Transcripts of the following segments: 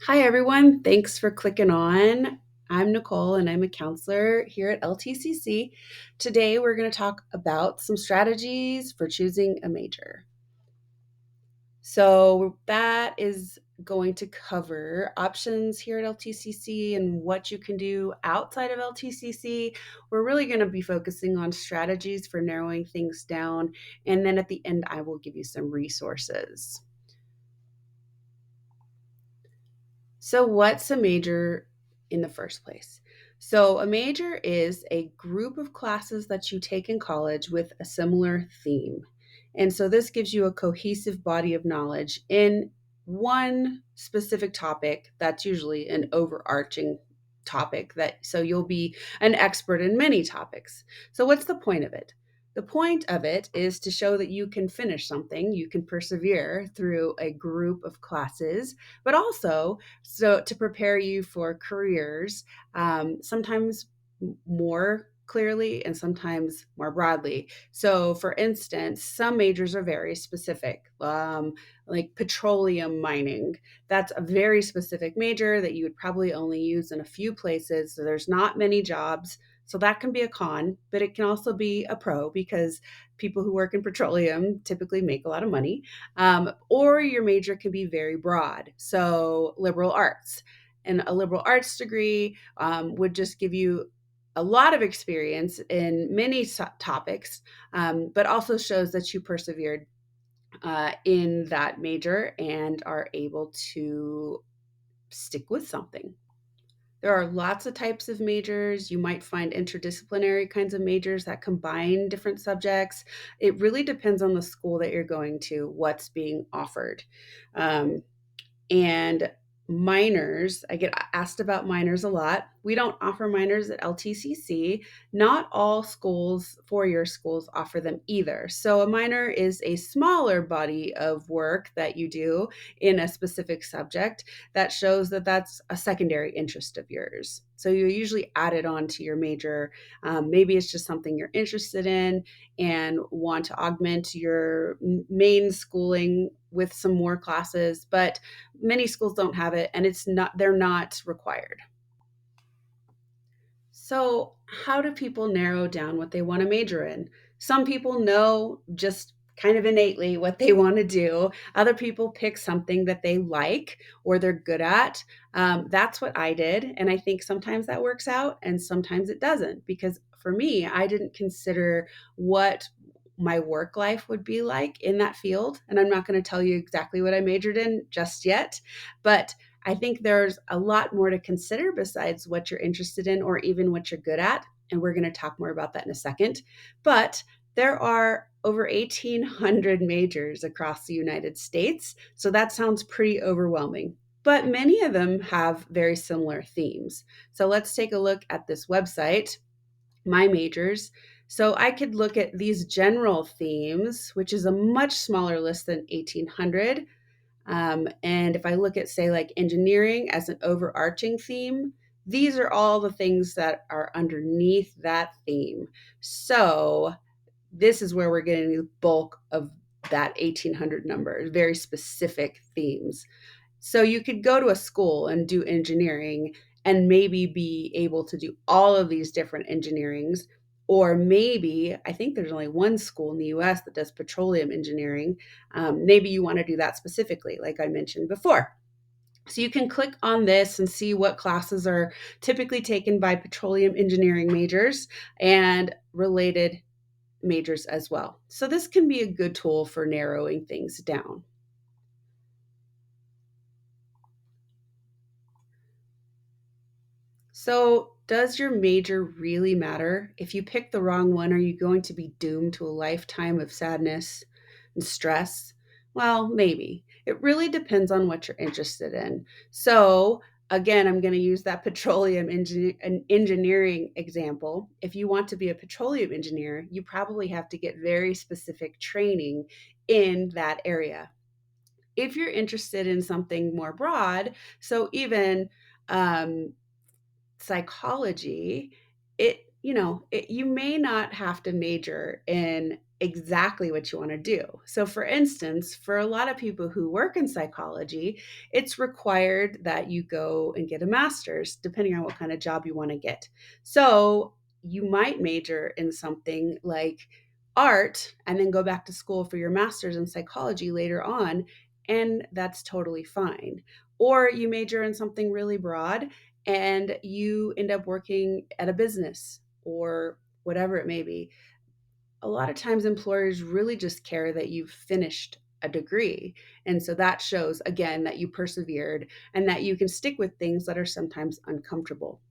Hi, everyone. Thanks for clicking on. I'm Nicole and I'm a counselor here at LTCC. Today, we're going to talk about some strategies for choosing a major. So, that is going to cover options here at LTCC and what you can do outside of LTCC. We're really going to be focusing on strategies for narrowing things down. And then at the end, I will give you some resources. So, what's a major in the first place? So, a major is a group of classes that you take in college with a similar theme. And so, this gives you a cohesive body of knowledge in one specific topic that's usually an overarching topic that so you'll be an expert in many topics. So what's the point of it? The point of it is to show that you can finish something, you can persevere through a group of classes, but also so to prepare you for careers, sometimes more clearly and sometimes more broadly. So, for instance, some majors are very specific, like petroleum mining. That's a very specific major that you would probably only use in a few places. So, there's not many jobs. So, that can be a con, but it can also be a pro because people who work in petroleum typically make a lot of money. Or your major can be very broad. So, liberal arts. And a liberal arts degree would just give you a lot of experience in many topics, but also shows that you persevered in that major and are able to stick with something. There are lots of types of majors. You might find interdisciplinary kinds of majors that combine different subjects. It really depends on the school that you're going to, what's being offered. Um, and minors, I get asked about minors a lot. We don't offer minors at LTCC. Not all schools, four-year schools, offer them either. So a minor is a smaller body of work that you do in a specific subject that shows that that's a secondary interest of yours. So you usually add it on to your major. Maybe it's just something you're interested in and want to augment your main schooling with some more classes, but many schools don't have it and they're not required. So, how do people narrow down what they want to major in? Some people know just kind of innately what they want to do. Other people pick something that they like or they're good at. That's what I did. And I think sometimes that works out and sometimes it doesn't. Because for me, I didn't consider what my work life would be like in that field. And I'm not going to tell you exactly what I majored in just yet. But I think there's a lot more to consider besides what you're interested in or even what you're good at. And we're going to talk more about that in a second. But there are over 1,800 majors across the United States. So that sounds pretty overwhelming. But many of them have very similar themes. So let's take a look at this website, My Majors. So I could look at these general themes, which is a much smaller list than 1,800. And if I look at, say, like engineering as an overarching theme, these are all the things that are underneath that theme. So this is where we're getting the bulk of that 1,800 number, very specific themes. So you could go to a school and do engineering and maybe be able to do all of these different engineerings. Or maybe, I think there's only one school in the US that does petroleum engineering. Maybe you want to do that specifically, like I mentioned before. So you can click on this and see what classes are typically taken by petroleum engineering majors and related majors as well. So this can be a good tool for narrowing things down. So, does your major really matter? If you pick the wrong one, are you going to be doomed to a lifetime of sadness and stress? Well, maybe. It really depends on what you're interested in. So, again, I'm going to use that engineering example. If you want to be a petroleum engineer, you probably have to get very specific training in that area. If you're interested in something more broad, so even um, psychology, you may not have to major in exactly what you want to do. So, for instance, for a lot of people who work in psychology, it's required that you go and get a master's, depending on what kind of job you want to get. So, you might major in something like art and then go back to school for your master's in psychology later on, and that's totally fine. Or you major in something really broad and you end up working at a business or whatever it may be. A lot of times employers really just care that you've finished a degree. And so that shows, again, that you persevered and that you can stick with things that are sometimes uncomfortable.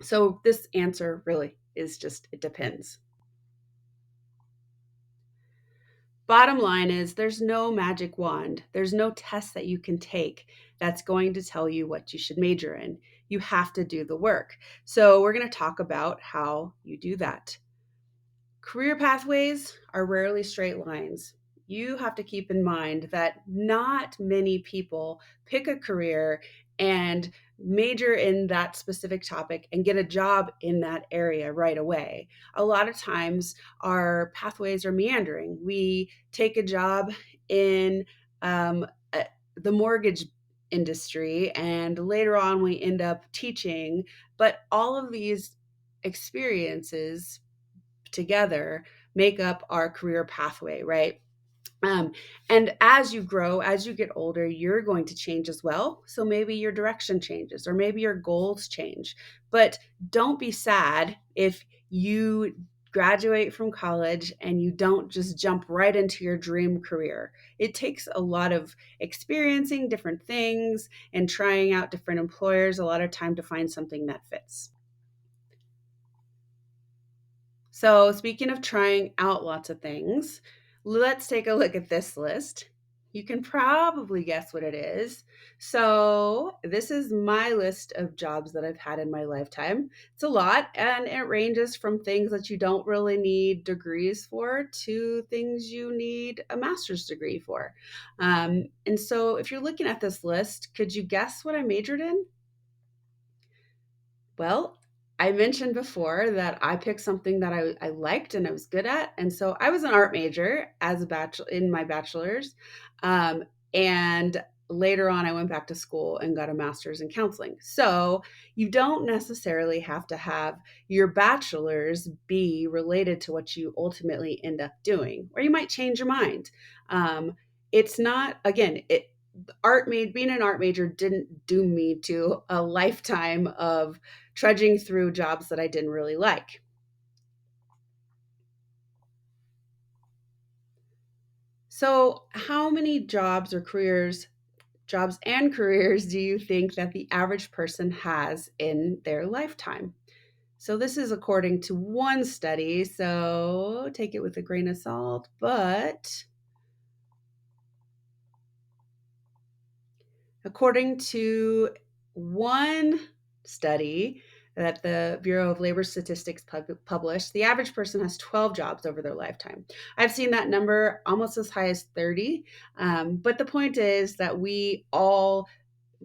So this answer really is just, it depends. Bottom line is there's no magic wand. There's no test that you can take that's going to tell you what you should major in. You have to do the work. So we're going to talk about how you do that. Career pathways are rarely straight lines. You have to keep in mind that not many people pick a career and major in that specific topic and get a job in that area right away. A lot of times, our pathways are meandering. We take a job in um, uh, the mortgage industry, and later on, we end up teaching. But all of these experiences together make up our career pathway, right? Um, and as you grow, as you get older, you're going to change as well. So maybe your direction changes or maybe your goals change. But don't be sad if you graduate from college and you don't just jump right into your dream career. It takes a lot of experiencing different things and trying out different employers, a lot of time to find something that fits. So, speaking of trying out lots of things, let's take a look at this list. You can probably guess what it is. So, this is my list of jobs that I've had in my lifetime. It's a lot, and it ranges from things that you don't really need degrees for to things you need a master's degree for. And so, if you're looking at this list, could you guess what I majored in? Well, I mentioned before that I picked something that I liked and I was good at. And so I was an art major as a bachelor in my bachelor's. Um, and later on, I went back to school and got a master's in counseling. So you don't necessarily have to have your bachelor's be related to what you ultimately end up doing, or you might change your mind. It's not, again, being an art major didn't doom me to a lifetime of trudging through jobs that I didn't really like. So, how many jobs and careers do you think that the average person has in their lifetime? So, this is according to one study, so take it with a grain of salt, but according to one study that the Bureau of Labor Statistics published, the average person has 12 jobs over their lifetime. I've seen that number almost as high as 30. But the point is that we all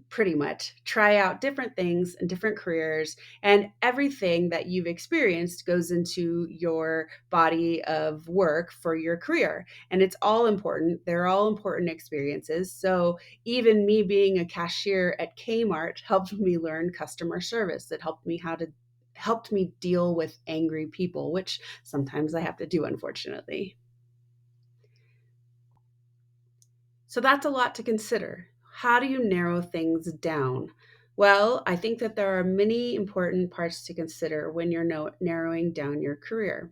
pretty much try out different things and different careers, and everything that you've experienced goes into your body of work for your career, and it's all important. They're all important experiences. So even me being a cashier at Kmart helped me learn customer service. It helped me deal with angry people, which sometimes I have to do, unfortunately. So that's a lot to consider. How do you narrow things down? Well, I think that there are many important parts to consider when you're narrowing down your career.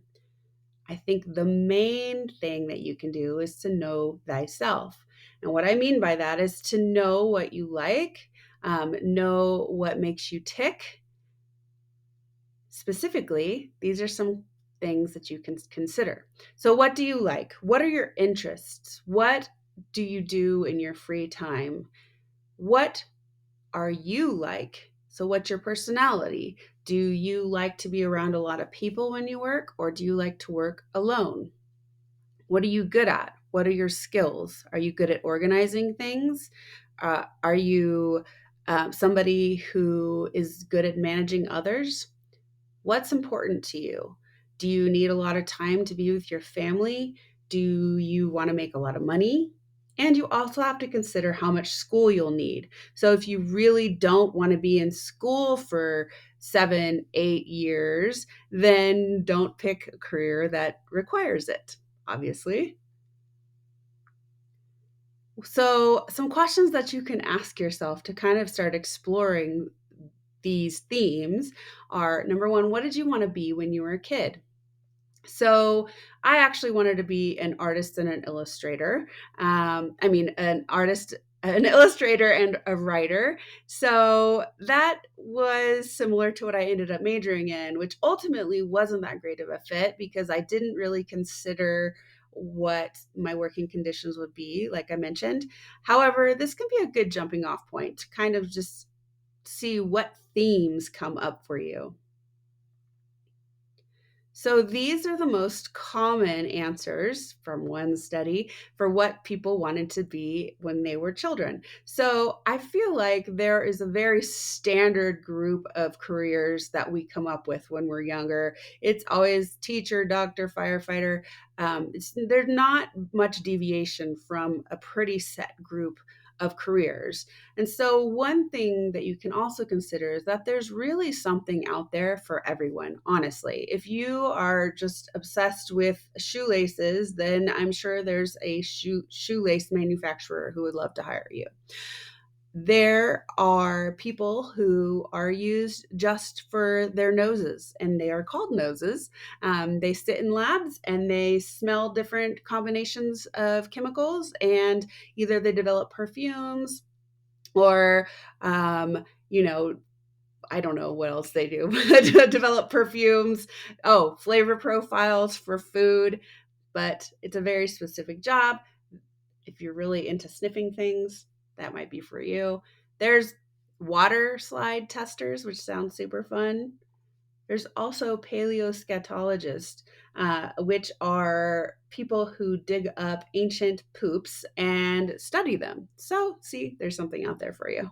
I think the main thing that you can do is to know thyself. And what I mean by that is to know what you like, know what makes you tick. Specifically, these are some things that you can consider. So, what do you like? What are your interests? What do you do in your free time? What are you like? So, what's your personality? Do you like to be around a lot of people when you work, or do you like to work alone? What are you good at? What are your skills? Are you good at organizing things? Are you somebody who is good at managing others? What's important to you? Do you need a lot of time to be with your family? Do you want to make a lot of money? And you also have to consider how much school you'll need. So if you really don't want to be in school for 7, 8 years, then don't pick a career that requires it, obviously. So, some questions that you can ask yourself to kind of start exploring these themes are number one, what did you want to be when you were a kid? So I actually wanted to be an artist and an illustrator. An artist, an illustrator, and a writer. So that was similar to what I ended up majoring in, which ultimately wasn't that great of a fit because I didn't really consider what my working conditions would be, like I mentioned. However, this can be a good jumping off point to kind of just see what themes come up for you. So these are the most common answers from one study for what people wanted to be when they were children. So I feel like there is a very standard group of careers that we come up with when we're younger. It's always teacher, doctor, firefighter. There's not much deviation from a pretty set group of careers. And so, one thing that you can also consider is that there's really something out there for everyone, honestly. If you are just obsessed with shoelaces, then I'm sure there's a shoelace manufacturer who would love to hire you. There are people who are used just for their noses, and they are called noses. They sit in labs and they smell different combinations of chemicals, and either they develop perfumes or you know, I don't know what else they do, but develop perfumes, flavor profiles for food, but it's a very specific job. If you're really into sniffing things, that might be for you. There's water slide testers, which sounds super fun. There's also paleoscatologists, which are people who dig up ancient poops and study them. So, see, there's something out there for you.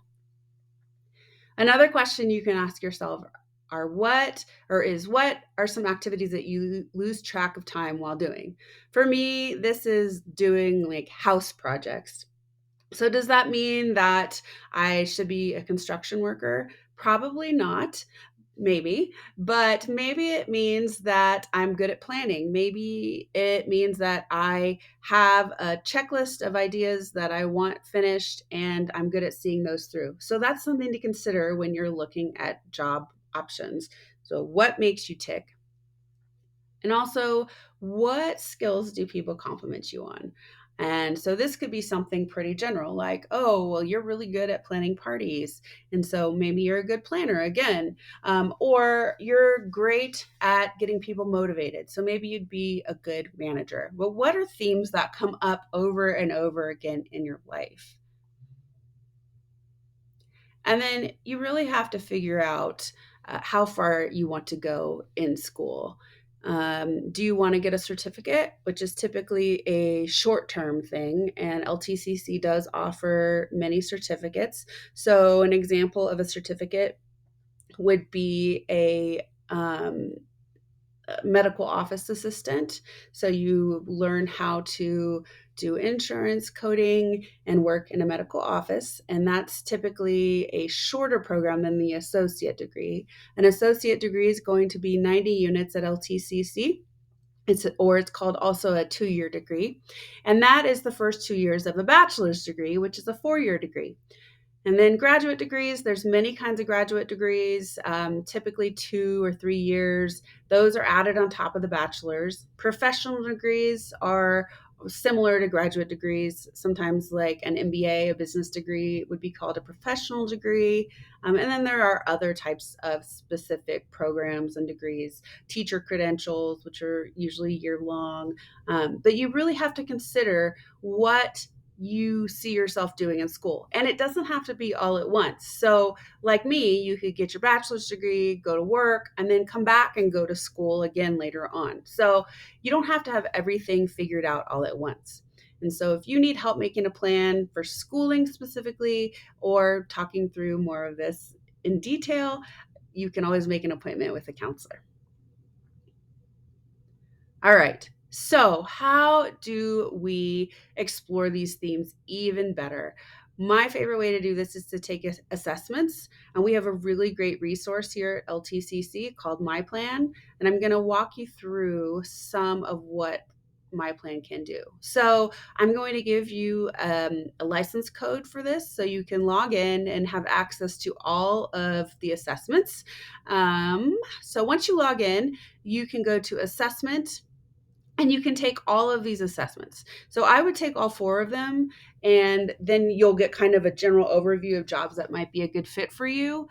Another question you can ask yourself are what are some activities that you lose track of time while doing? For me, this is doing like house projects. So does that mean that I should be a construction worker? Probably not. Maybe, but maybe it means that I'm good at planning. Maybe it means that I have a checklist of ideas that I want finished and I'm good at seeing those through. So that's something to consider when you're looking at job options. So, what makes you tick? And also, what skills do people compliment you on? And so this could be something pretty general, like, oh, well, you're really good at planning parties. And so maybe you're a good planner again, or you're great at getting people motivated. So maybe you'd be a good manager. But what are themes that come up over and over again in your life? And then you really have to figure out how far you want to go in school. Do you want to get a certificate, which is typically a short term thing? And LTCC does offer many certificates. So, an example of a certificate would be a medical office assistant. So you learn how to do insurance coding and work in a medical office. And that's typically a shorter program than the associate degree. An associate degree is going to be 90 units at LTCC. It's called also a 2-year degree. And that is the first 2 years of a bachelor's degree, which is a 4-year degree. And then graduate degrees, there's many kinds of graduate degrees, typically 2 or 3 years. Those are added on top of the bachelor's. Professional degrees are similar to graduate degrees. Sometimes, like an MBA, a business degree, would be called a professional degree. And then there are other types of specific programs and degrees, teacher credentials, which are usually year long. But you really have to consider what you see yourself doing in school. And it doesn't have to be all at once. So, like me, you could get your bachelor's degree, go to work, and then come back and go to school again later on. So, you don't have to have everything figured out all at once. And so, if you need help making a plan for schooling specifically or talking through more of this in detail, you can always make an appointment with a counselor. All right. So, how do we explore these themes even better? My favorite way to do this is to take assessments. And we have a really great resource here at LTCC called My Plan. And I'm going to walk you through some of what My Plan can do. So, I'm going to give you a license code for this so you can log in and have access to all of the assessments. So, once you log in, you can go to assessment and you can take all of these assessments. So I would take all four of them, and then you'll get kind of a general overview of jobs that might be a good fit for you.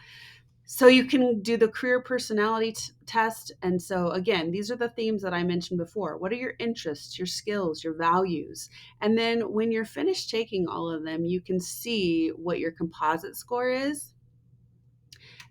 So you can do the career personality test. And so, again, these are the themes that I mentioned before. What are your interests, your skills, your values? And then when you're finished taking all of them, you can see what your composite score is.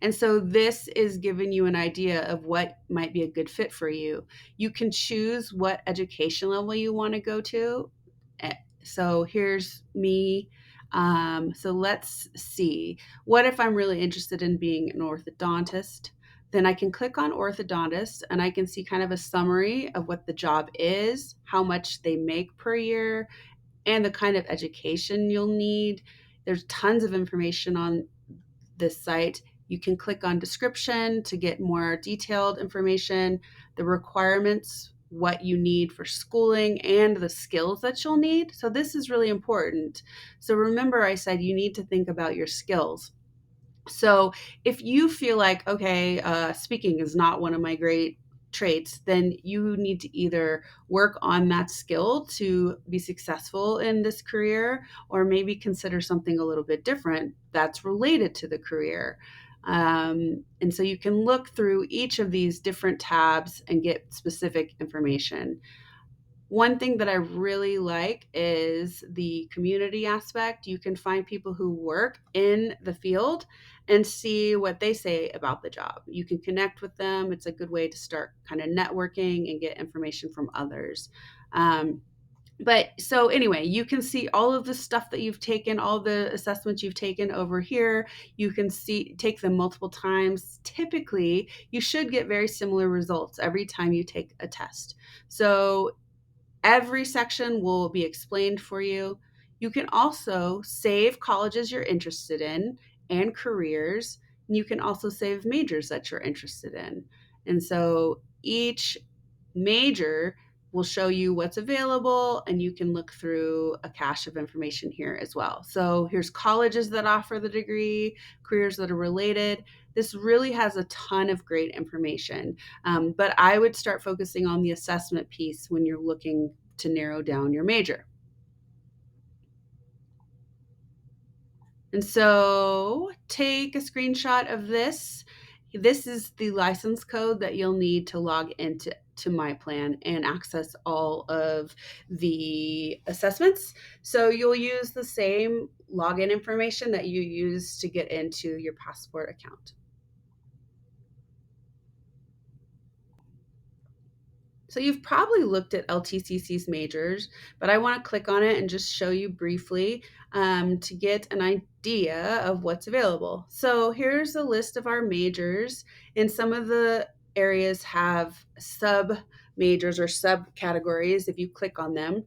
And so this is giving you an idea of what might be a good fit for you. You can choose what education level you want to go to. Eh, So here's me. So let's see. What if I'm really interested in being an orthodontist? Then I can click on orthodontist and I can see kind of a summary of what the job is, how much they make per year, and the kind of education you'll need. There's tons of information on this site. You can click on description to get more detailed information, the requirements, what you need for schooling, and the skills that you'll need. So, this is really important. So, remember, I said you need to think about your skills. So if you feel like, okay, speaking is not one of my great traits, then you need to either work on that skill to be successful in this career, or maybe consider something a little bit different that's related to the career. And so you can look through each of these different tabs and get specific information. One thing that I really like is the community aspect. You can find people who work in the field and see what they say about the job. You can connect with them. It's a good way to start kind of networking and get information from others. Um, but so anyway, you can see all of the stuff that you've taken, all the assessments you've taken over here. You can see take them multiple times. Typically, you should get very similar results every time you take a test. So every section will be explained for you. You can also save colleges you're interested in and careers. And you can also save majors that you're interested in. And so each major will show you what's available, and you can look through a cache of information here as well. So here's colleges that offer the degree, careers that are related. This really has a ton of great information. But I would start focusing on the assessment piece when you're looking to narrow down your major. And so take a screenshot of this. This is the license code that you'll need to log into My Plan and access all of the assessments. So you'll use the same login information that you use to get into your Passport account. So you've probably looked at LTCC's majors, but I want to click on it and just show you briefly to get an idea of what's available. So here's a list of our majors, and some of the areas have sub majors or subcategories if you click on them.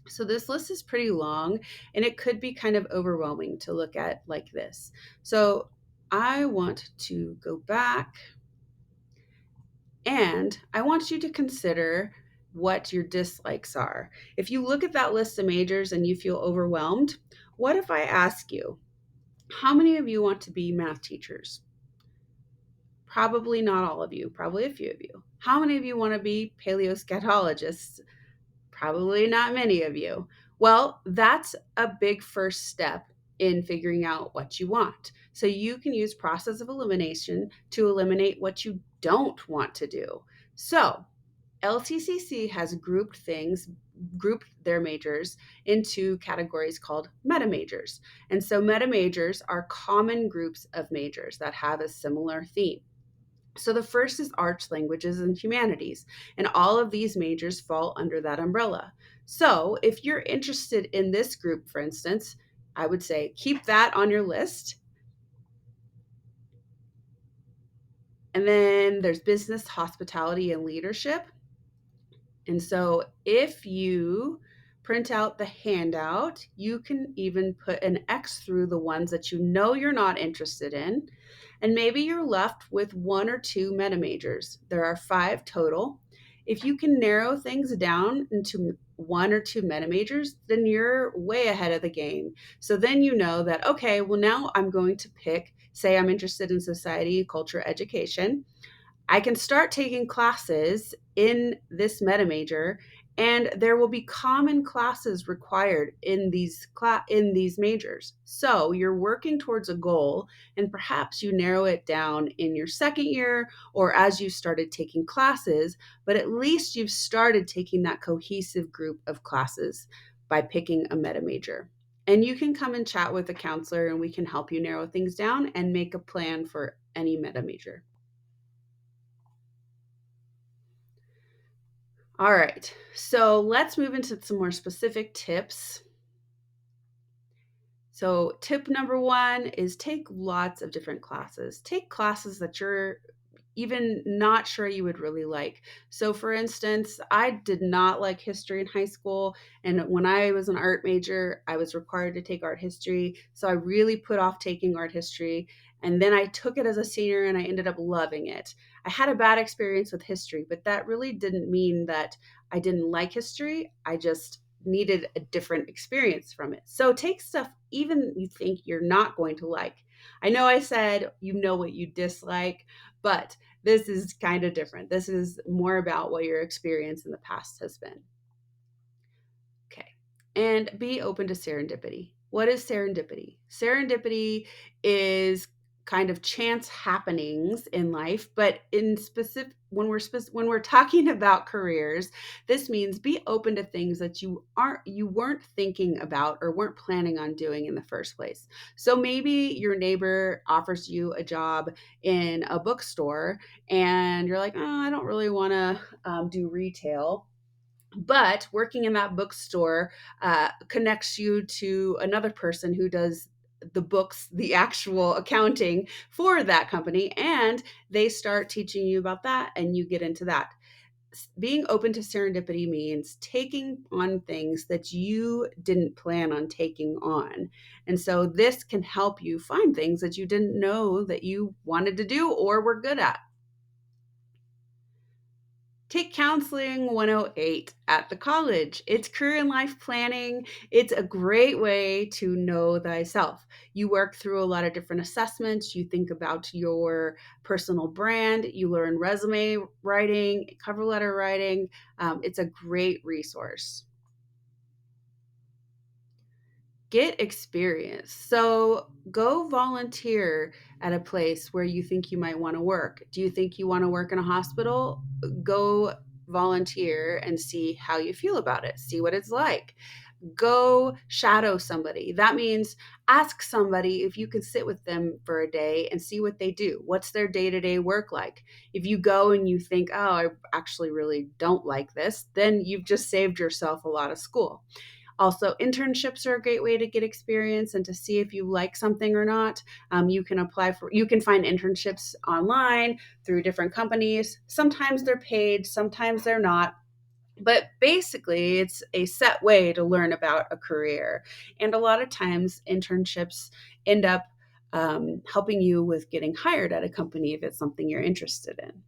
So this list is pretty long, and it could be kind of overwhelming to look at like this. So I want to go back, and I want you to consider what your dislikes are. If you look at that list of majors and you feel overwhelmed, what if I ask you, how many of you want to be math teachers? Probably not all of you, probably a few of you. How many of you want to be paleoscatologists? Probably not many of you. Well, that's a big first step in figuring out what you want. So you can use process of elimination to eliminate what you don't want to do. So LTCC has grouped their majors into categories called meta majors. And so meta majors are common groups of majors that have a similar theme. So the first is arts, languages, and humanities, and all of these majors fall under that umbrella. So if you're interested in this group, for instance, I would say keep that on your list. And then there's business, hospitality, and leadership. And so if you print out the handout, you can even put an X through the ones that you know you're not interested in. And maybe you're left with one or two meta majors. There are five total. If you can narrow things down into one or two meta majors, then you're way ahead of the game. So then you know that, okay, well, now I'm going to pick, say, I'm interested in society, culture, education. I can start taking classes in this meta major, and there will be common classes required in these majors. So you're working towards a goal, and perhaps you narrow it down in your second year or as you started taking classes, but at least you've started taking that cohesive group of classes by picking a meta major. And you can come and chat with a counselor, and we can help you narrow things down and make a plan for any meta major. All right, so let's move into some more specific tips. So, tip number one is take lots of different classes. Take classes that you're even not sure you would really like. So, for instance, I did not like history in high school. And when I was an art major, I was required to take art history. So, I really put off taking art history. And then I took it as a senior and I ended up loving it. I had a bad experience with history, but that really didn't mean that I didn't like history. I just needed a different experience from it. So take stuff even you think you're not going to like. I know I said you know what you dislike, but this is kind of different. This is more about what your experience in the past has been. Okay. And be open to serendipity. What is serendipity? Serendipity is kind of chance happenings in life, but in specific when we're talking about careers, this means be open to things that you weren't thinking about or weren't planning on doing in the first place. So maybe your neighbor offers you a job in a bookstore and you're like, "Oh, I don't really want to do retail." But working in that bookstore connects you to another person who does the books, the actual accounting for that company, and they start teaching you about that, and you get into that. Being open to serendipity means taking on things that you didn't plan on taking on. And so this can help you find things that you didn't know that you wanted to do or were good at. Take Counseling 108 at the college. It's career and life planning. It's a great way to know thyself. You work through a lot of different assessments. You think about your personal brand. You learn resume writing, cover letter writing. It's a great resource. Get experience. So go volunteer at a place where you think you might want to work. Do you think you want to work in a hospital? Go volunteer and see how you feel about it. See what it's like. Go shadow somebody. That means ask somebody if you can sit with them for a day and see what they do. What's their day to day work like? If you go and you think, oh, I actually really don't like this, then you've just saved yourself a lot of school. Also, internships are a great way to get experience and to see if you like something or not. You can find internships online through different companies. Sometimes they're paid, sometimes they're not. But basically, it's a set way to learn about a career. And a lot of times, internships end up helping you with getting hired at a company if it's something you're interested in.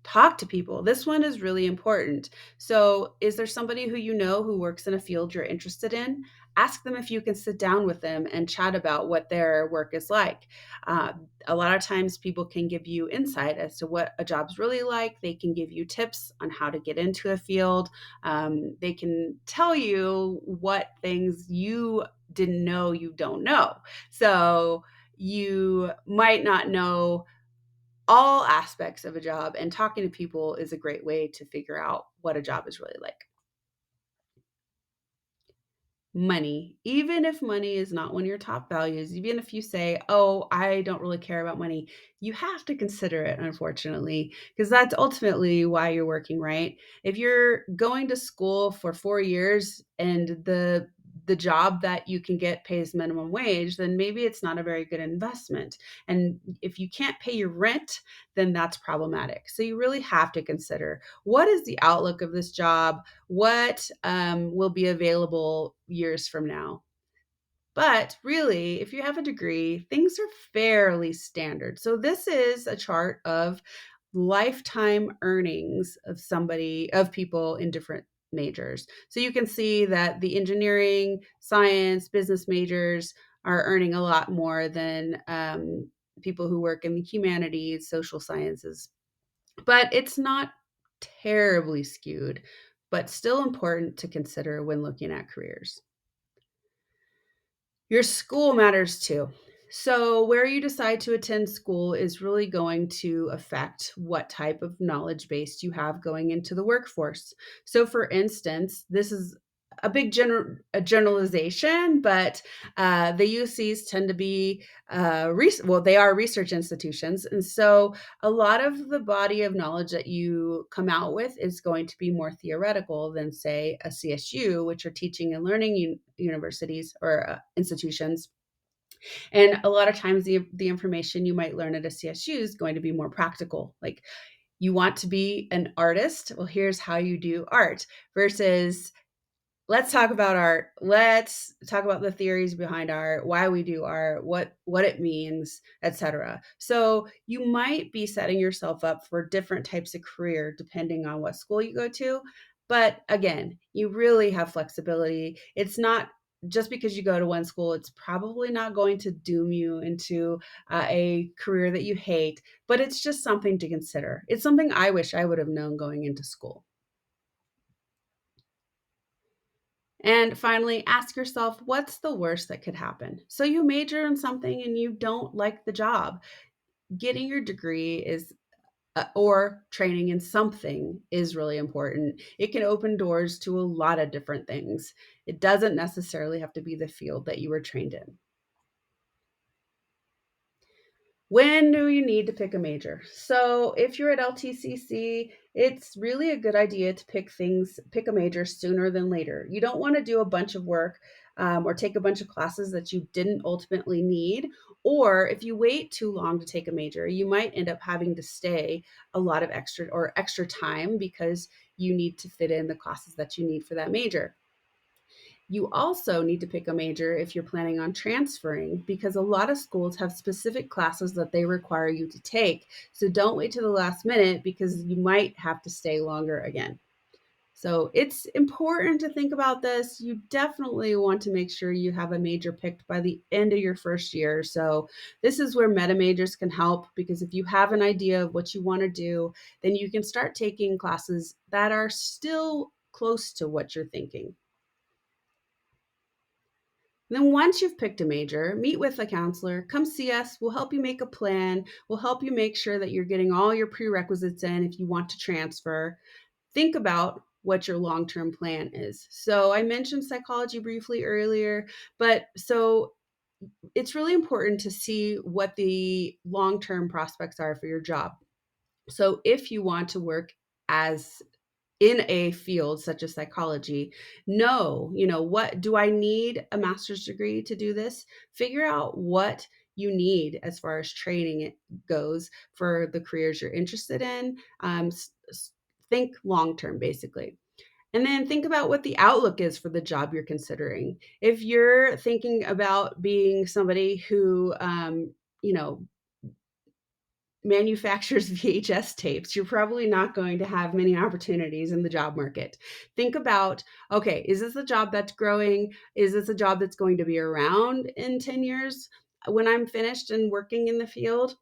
Talk to people. This one is really important. So, is there somebody who you know who works in a field you're interested in? Ask them if you can sit down with them and chat about what their work is like. A lot of times, people can give you insight as to what a job's really like. They can give you tips on how to get into a field. They can tell you what things you didn't know you don't know. So, you might not know all aspects of a job, and talking to people is a great way to figure out what a job is really like. Money, even if money is not one of your top values, even if you say, oh, I don't really care about money, you have to consider it, unfortunately, because that's ultimately why you're working, right? If you're going to school for 4 years and the the job that you can get pays minimum wage, then maybe it's not a very good investment. And if you can't pay your rent, then that's problematic. So you really have to consider, what is the outlook of this job? What will be available years from now? But really, if you have a degree, things are fairly standard. So this is a chart of lifetime earnings of people in different majors. So you can see that the engineering, science, business majors are earning a lot more than people who work in the humanities, social sciences. But it's not terribly skewed, but still important to consider when looking at careers. Your school matters too. So, where you decide to attend school is really going to affect what type of knowledge base you have going into the workforce. So, for instance, this is a generalization, but the UCs tend to be they are research institutions, and so a lot of the body of knowledge that you come out with is going to be more theoretical than, say, a CSU, which are teaching and learning universities or institutions. And a lot of times, the information you might learn at a CSU is going to be more practical. Like, you want to be an artist? Well, here's how you do art, versus let's talk about art. Let's talk about the theories behind art, why we do art, what it means, etc. So you might be setting yourself up for different types of career depending on what school you go to. But again, you really have flexibility. It's not just because you go to one school, it's probably not going to doom you into a career that you hate, but it's just something to consider. It's something I wish I would have known going into school. And finally, ask yourself, what's the worst that could happen? So you major in something and you don't like the job. Getting your degree is or training in something is really important. It can open doors to a lot of different things. It doesn't necessarily have to be the field that you were trained in. When do you need to pick a major? So, if you're at LTCC, it's really a good idea to pick a major sooner than later. You don't want to do a bunch of work or take a bunch of classes that you didn't ultimately need. Or if you wait too long to take a major, you might end up having to stay a lot of extra time because you need to fit in the classes that you need for that major. You also need to pick a major if you're planning on transferring, because a lot of schools have specific classes that they require you to take. So don't wait to the last minute because you might have to stay longer again. So it's important to think about this. You definitely want to make sure you have a major picked by the end of your first year. So this is where meta majors can help, because if you have an idea of what you want to do, then you can start taking classes that are still close to what you're thinking. Then, once you've picked a major, meet with a counselor, come see us. We'll help you make a plan. We'll help you make sure that you're getting all your prerequisites in if you want to transfer. Think about what your long term plan is. So, I mentioned psychology briefly earlier, but so it's really important to see what the long term prospects are for your job. So, if you want to work as in a field such as psychology, what do I need a master's degree to do this? Figure out what you need as far as training it goes for the careers you're interested in. Think long term, basically. And then think about what the outlook is for the job you're considering. If you're thinking about being somebody who, you know, manufactures VHS tapes, you're probably not going to have many opportunities in the job market. Think about, okay, is this a job that's growing? Is this a job that's going to be around in 10 years when I'm finished and working in the field?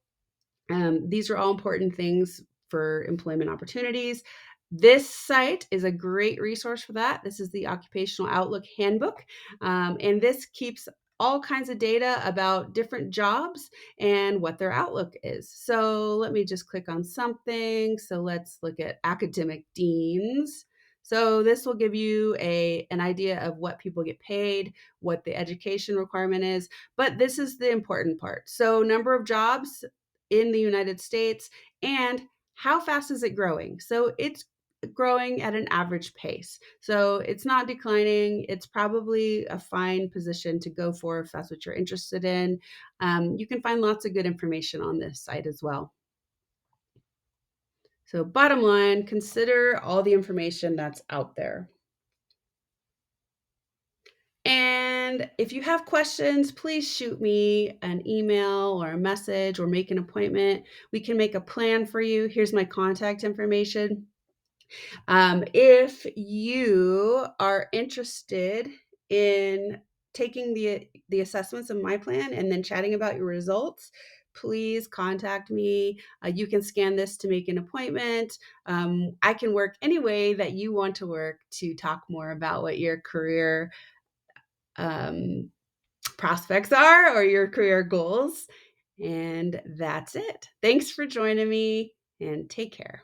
These are all important things for employment opportunities. This site is a great resource for that. This is the Occupational Outlook Handbook, and this keeps all kinds of data about different jobs and what their outlook is. So let me just click on something. So let's look at academic deans. So this will give you an idea of what people get paid, what the education requirement is, but this is the important part. So number of jobs in the United States, and how fast is it growing? So growing at an average pace. So it's not declining. It's probably a fine position to go for if that's what you're interested in. You can find lots of good information on this site as well. So, bottom line, consider all the information that's out there. And if you have questions, please shoot me an email or a message or make an appointment. We can make a plan for you. Here's my contact information. If you are interested in taking the assessments of my plan and then chatting about your results, please contact me. You can scan this to make an appointment. I can work any way that you want to work to talk more about what your career um, prospects are or your career goals. And that's it. Thanks for joining me and take care.